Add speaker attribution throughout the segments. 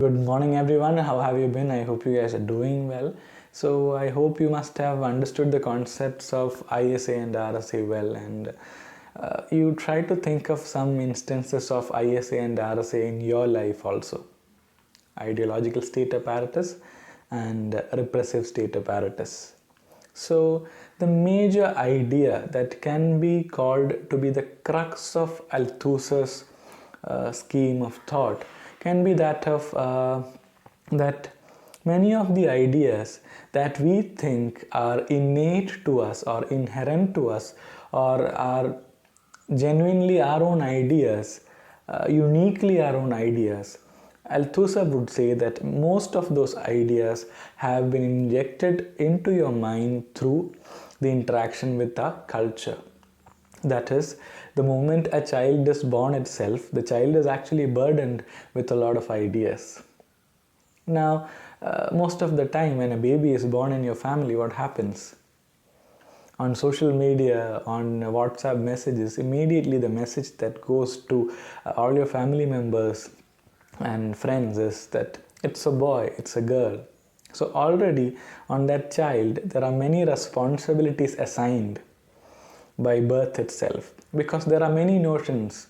Speaker 1: Good morning, everyone. How have you been? I hope you guys are doing well. So, I hope you must have understood the concepts of ISA and RSA well, and you try to think of some instances of ISA and RSA in your life also. Ideological state apparatus and repressive state apparatus. So, the major idea that can be called to be the crux of Althusser's scheme of thought can be that of that many of the ideas that we think are innate to us or inherent to us or are genuinely our own ideas, uniquely our own ideas. Althusser would say that most of those ideas have been injected into your mind through the interaction with our culture. That is, the moment a child is born itself, the child is actually burdened with a lot of ideas. Now, most of the time when a baby is born in your family, what happens? On social media, on WhatsApp messages, immediately the message that goes to all your family members and friends is that it's a boy, it's a girl. So already on that child, there are many responsibilities assigned by birth itself, because there are many notions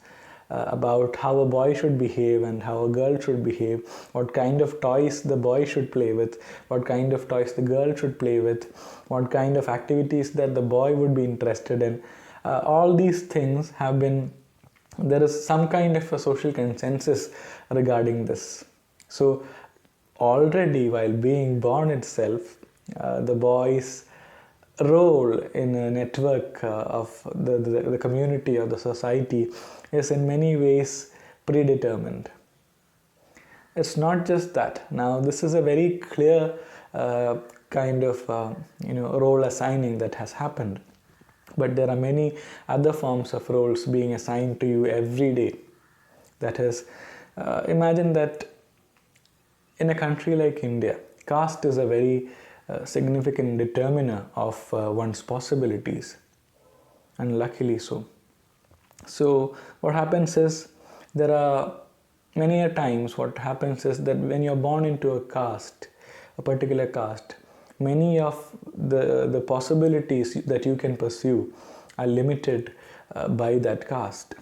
Speaker 1: about how a boy should behave and how a girl should behave, what kind of toys the boy should play with, what kind of toys the girl should play with, what kind of activities that the boy would be interested in. All these things have been, there is some kind of a social consensus regarding this. So already while being born itself, the boy's role in a network of the community or the society is in many ways predetermined. It's not just that. Now, this is a very clear kind of role assigning that has happened. But there are many other forms of roles being assigned to you every day. That is, imagine that in a country like India, caste is a very significant determiner of one's possibilities, and luckily so. So what happens is, there are many a times what happens is that when you're born into a caste, a particular caste, many of the possibilities that you can pursue are limited by that caste.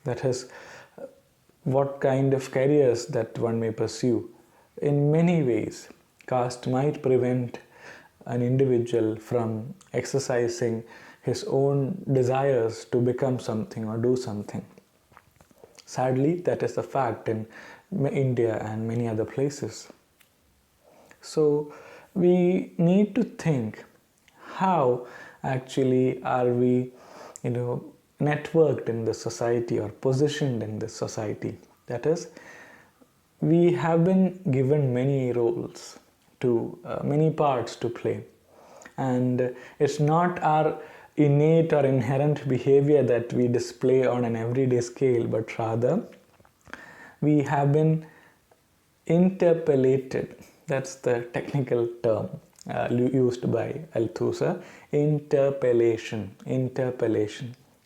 Speaker 1: That is, what kind of careers that one may pursue. In many ways, caste might prevent an individual from exercising his own desires to become something or do something. Sadly, that is the fact in India and many other places. So we need to think, how actually are we, networked in the society or positioned in this society. That is, we have been given many roles to many parts to play, and it's not our innate or inherent behavior that we display on an everyday scale, but rather we have been interpellated. That's the technical term used by Althusser. Interpellation.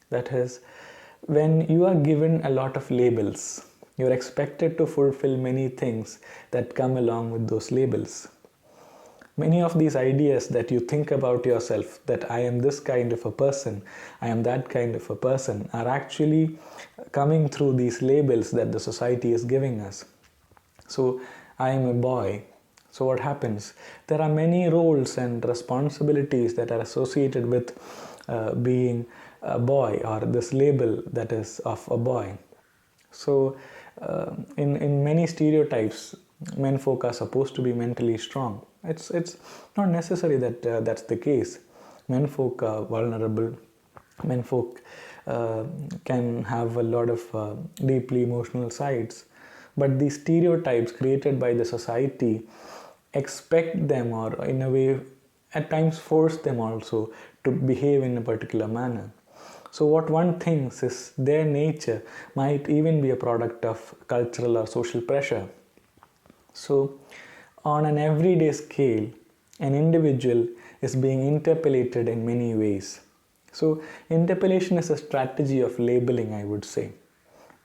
Speaker 1: That is, when you are given a lot of labels, you're expected to fulfill many things that come along with those labels. Many of these ideas that you think about yourself, that I am this kind of a person, I am that kind of a person, are actually coming through these labels that the society is giving us. So, I am a boy. So what happens? There are many roles and responsibilities that are associated with being a boy, or this label that is of a boy. So in many stereotypes, men folk are supposed to be mentally strong. It's not necessary that that's the case. Men folk are vulnerable. Men folk can have a lot of deeply emotional sides. But these stereotypes created by the society expect them, or in a way at times force them also, to behave in a particular manner. So what one thinks is their nature might even be a product of cultural or social pressure. So on an everyday scale, an individual is being interpellated in many ways. So interpellation is a strategy of labeling, I would say.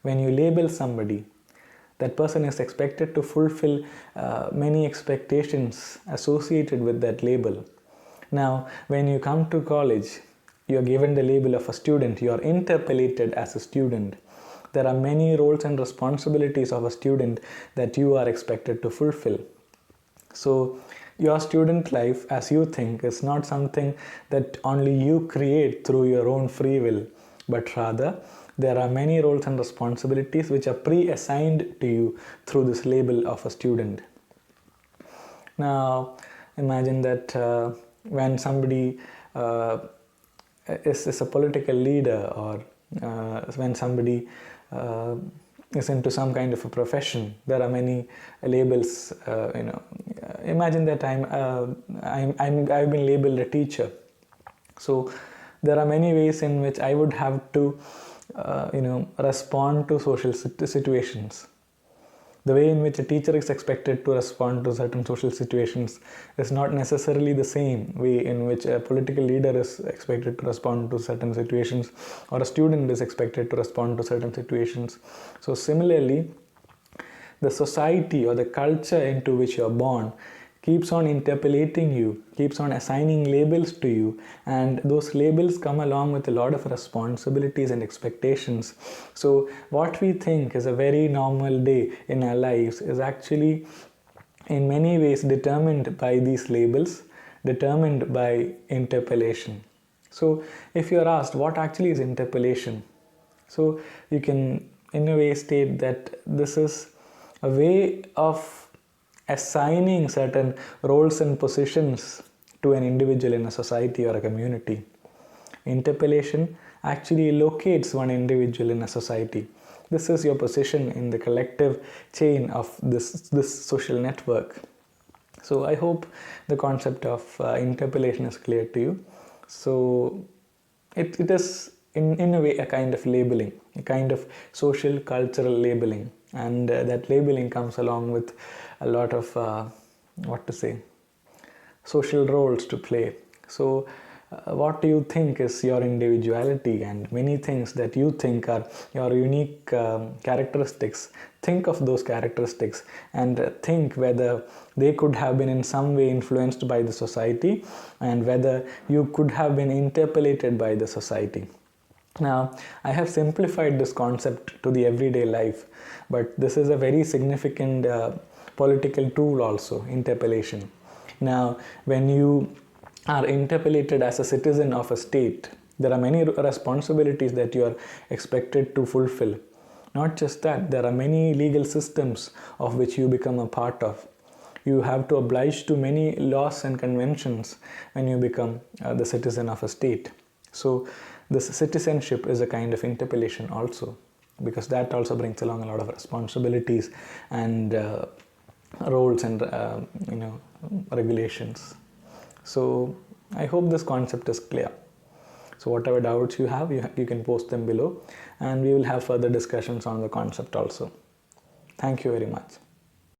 Speaker 1: When you label somebody, That person is expected to fulfill many expectations associated with that label. Now, when you come to college, you are given the label of a student, you are interpellated as a student. There are many roles and responsibilities of a student that you are expected to fulfill. So, your student life, as you think, is not something that only you create through your own free will, but rather there are many roles and responsibilities which are pre-assigned to you through this label of a student. Now, imagine that when somebody is a political leader, or when somebody is into some kind of a profession, there are many labels. Imagine that I've been labeled a teacher. So there are many ways in which I would have to respond to social situations. The way in which a teacher is expected to respond to certain social situations is not necessarily the same way in which a political leader is expected to respond to certain situations, or a student is expected to respond to certain situations. So similarly, the society or the culture into which you are born keeps on interpellating you, keeps on assigning labels to you, and those labels come along with a lot of responsibilities and expectations. So what we think is a very normal day in our lives is actually in many ways determined by these labels, determined by interpellation. So if you are asked what actually is interpellation, so you can in a way state that this is a way of assigning certain roles and positions to an individual in a society or a community. Interpellation actually locates one individual in a society. This is your position in the collective chain of this social network. So I hope the concept of interpellation is clear to you. So it is in a way a kind of labeling, a kind of social cultural labeling, and that labeling comes along with a lot of social roles to play. So what do you think is your individuality, and many things that you think are your unique characteristics? Think of those characteristics and think whether they could have been in some way influenced by the society, and whether you could have been interpellated by the society. Now, I have simplified this concept to the everyday life, but this is a very significant political tool also, interpellation. Now, when you are interpellated as a citizen of a state, there are many responsibilities that you are expected to fulfill. Not just that, there are many legal systems of which you become a part of. You have to oblige to many laws and conventions when you become the citizen of a state. So this citizenship is a kind of interpellation also, because that also brings along a lot of responsibilities and roles and regulations. So I hope this concept is clear. So whatever doubts you have, you can post them below, and we will have further discussions on the concept also. Thank you very much.